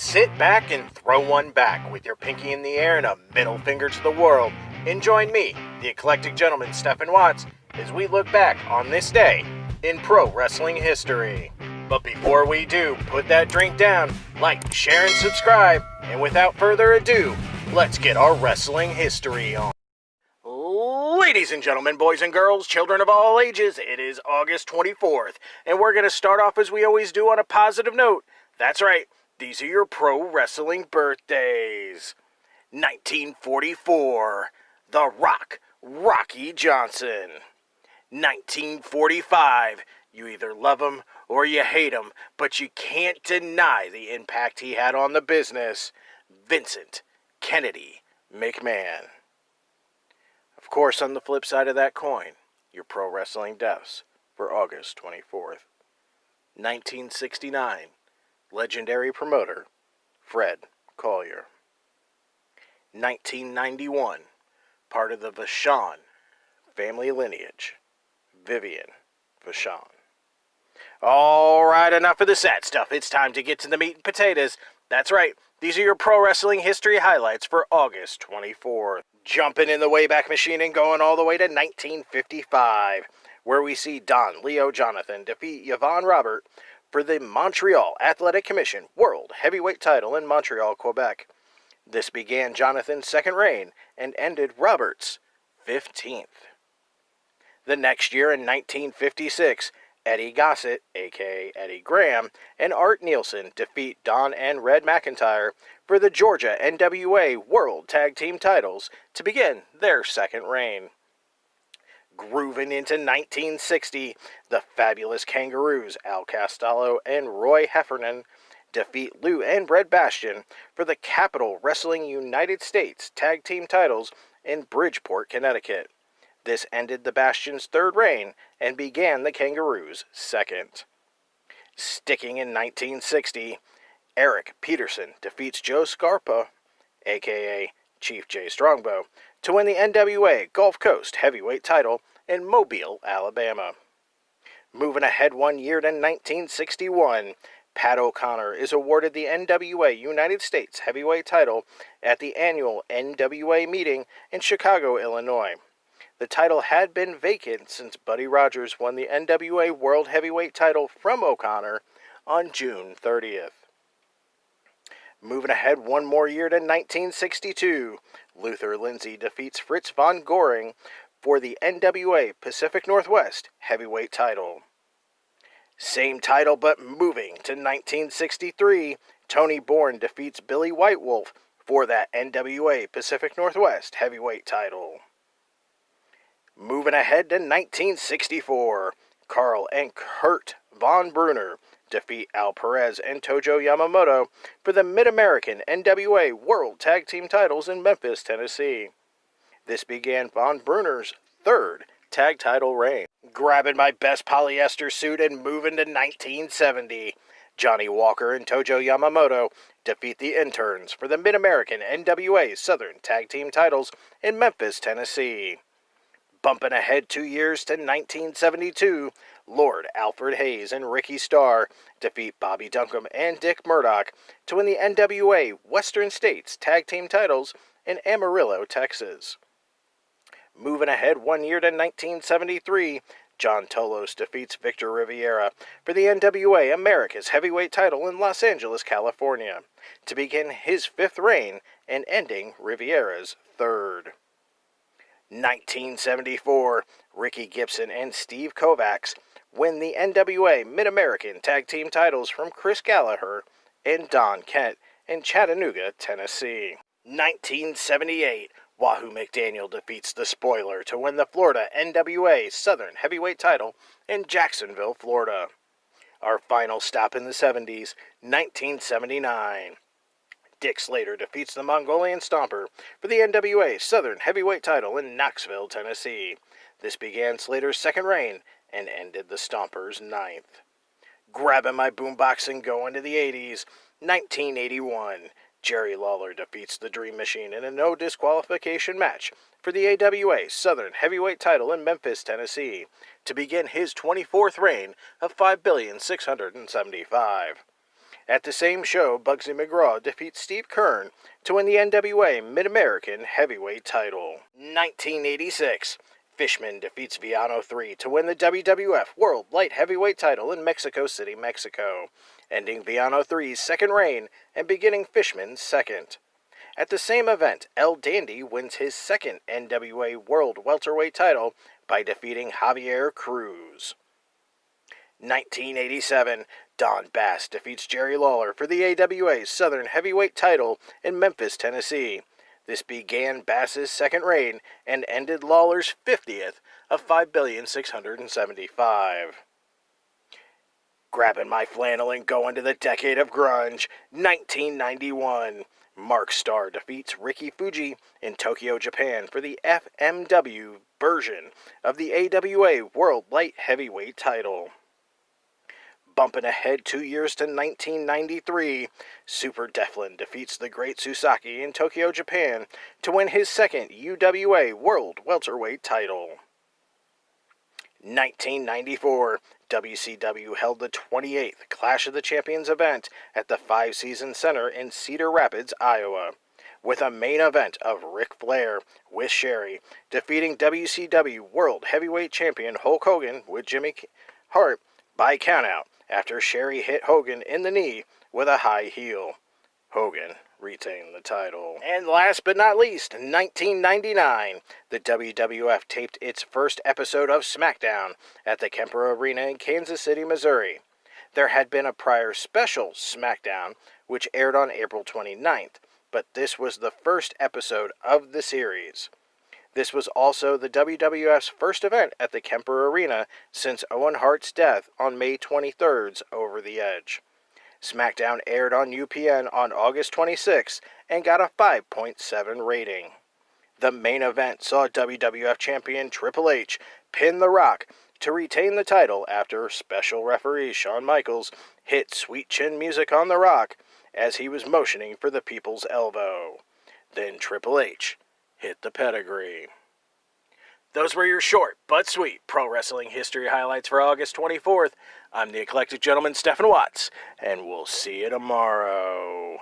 Sit back and throw one back with your pinky in the air and a middle finger to the world, and join me, the eclectic gentleman Stephen Watts, as we look back on this day in pro wrestling history. But before we do, put that drink down, like, share, and subscribe, and without further ado, let's get our wrestling history on. Ladies and gentlemen, boys and girls, children of all ages, it is August 24th, and we're going to start off as we always do on a positive note. That's right, these are your pro wrestling birthdays. 1944, The Rock, Rocky Johnson. 1945, you either love him or you hate him, but you can't deny the impact he had on the business, Vincent Kennedy McMahon. Of course, on the flip side of that coin, your pro wrestling deaths for August 24th. 1969, legendary promoter Fred Collier. 1991, part of the Vachon family lineage, Vivian Vachon. All right, enough of the sad stuff. It's time to get to the meat and potatoes. That's right, these are your pro wrestling history highlights for August 24th. Jumping in the Wayback Machine and going all the way to 1955, where we see Don Leo Jonathan defeat Yvonne Robert for the Montreal Athletic Commission World Heavyweight title in Montreal, Quebec. This began Jonathan's second reign and ended Robert's 15th. The next year in 1956, Eddie Gossett, a.k.a. Eddie Graham, and Art Nielsen defeat Don and Red McIntyre for the Georgia NWA World Tag Team titles to begin their second reign. Grooving into 1960, the Fabulous Kangaroos, Al Costello and Roy Heffernan, defeat Lou and Red Bastion for the Capital Wrestling United States Tag Team titles in Bridgeport, Connecticut. This ended the Bastion's third reign and began the Kangaroos' second. Sticking in 1960, Eric Peterson defeats Joe Scarpa, a.k.a. Chief J. Strongbow, to win the NWA Gulf Coast Heavyweight title in Mobile, Alabama. Moving ahead 1 year to 1961, Pat O'Connor is awarded the NWA United States Heavyweight title at the annual NWA meeting in Chicago, Illinois. The title had been vacant since Buddy Rogers won the NWA World Heavyweight title from O'Connor on June 30th. Moving ahead 1 more year to 1962, Luther Lindsay defeats Fritz von Goring for the NWA Pacific Northwest Heavyweight title. Same title but moving to 1963, Tony Bourne defeats Billy White Wolf for that NWA Pacific Northwest Heavyweight title. Moving ahead to 1964, Carl and Kurt Von Brunner defeat Al Perez and Tojo Yamamoto for the Mid-American NWA World Tag Team titles in Memphis, Tennessee. This began Von Brunner's third tag title reign. Grabbing my best polyester suit and moving to 1970, Johnny Walker and Tojo Yamamoto defeat the Interns for the Mid-American NWA Southern Tag Team titles in Memphis, Tennessee. Bumping ahead 2 years to 1972, Lord Alfred Hayes and Ricky Starr defeat Bobby Duncombe and Dick Murdoch to win the NWA Western States Tag Team titles in Amarillo, Texas. Moving ahead 1 year to 1973, John Tolos defeats Victor Riviera for the NWA America's Heavyweight title in Los Angeles, California, to begin his fifth reign and ending Riviera's third. 1974, Ricky Gibson and Steve Kovacs win the NWA Mid-American Tag Team titles from Chris Gallagher and Don Kent in Chattanooga, Tennessee. 1978, Wahoo McDaniel defeats The Spoiler to win the Florida NWA Southern Heavyweight title in Jacksonville, Florida. Our final stop in the 70s, 1979. Dick Slater defeats the Mongolian Stomper for the NWA Southern Heavyweight title in Knoxville, Tennessee. This began Slater's second reign and ended the Stomper's ninth. Grabbing my boombox and going to the 80s, 1981, Jerry Lawler defeats the Dream Machine in a no disqualification match for the AWA Southern Heavyweight title in Memphis, Tennessee, to begin his 24th reign of 5,675. At the same show, Bugsy McGraw defeats Steve Kern to win the NWA Mid-American Heavyweight title. 1986. Fishman defeats Villano III to win the WWF World Light Heavyweight title in Mexico City, Mexico, ending Villano III's second reign and beginning Fishman's second. At the same event, El Dandy wins his second NWA World Welterweight title by defeating Javier Cruz. 1987, Don Bass defeats Jerry Lawler for the AWA Southern Heavyweight title in Memphis, Tennessee. This began Bass's second reign and ended Lawler's 50th of 5,675. Grabbing my flannel and going to the decade of grunge, 1991. Mark Starr defeats Ricky Fuji in Tokyo, Japan for the FMW version of the AWA World Light Heavyweight title. Bumping ahead 2 years to 1993, Super Deflin defeats the Great Susaki in Tokyo, Japan to win his second UWA World Welterweight title. 1994, WCW held the 28th Clash of the Champions event at the Five Seasons Center in Cedar Rapids, Iowa, with a main event of Ric Flair with Sherry defeating WCW World Heavyweight Champion Hulk Hogan with Jimmy Hart by countout after Sherry hit Hogan in the knee with a high heel. Hogan retained the title. And last but not least, 1999, the WWF taped its first episode of SmackDown at the Kemper Arena in Kansas City, Missouri. There had been a prior special SmackDown, which aired on April 29th, but this was the first episode of the series. This was also the WWF's first event at the Kemper Arena since Owen Hart's death on May 23rd's Over the Edge. SmackDown aired on UPN on August 26 and got a 5.7 rating. The main event saw WWF champion Triple H pin The Rock to retain the title after special referee Shawn Michaels hit sweet chin music on The Rock as he was motioning for the People's Elbow. Then Triple H hit the pedigree. Those were your short but sweet pro wrestling history highlights for August 24th. I'm the eclectic gentleman Stephen Watts, and we'll see you tomorrow.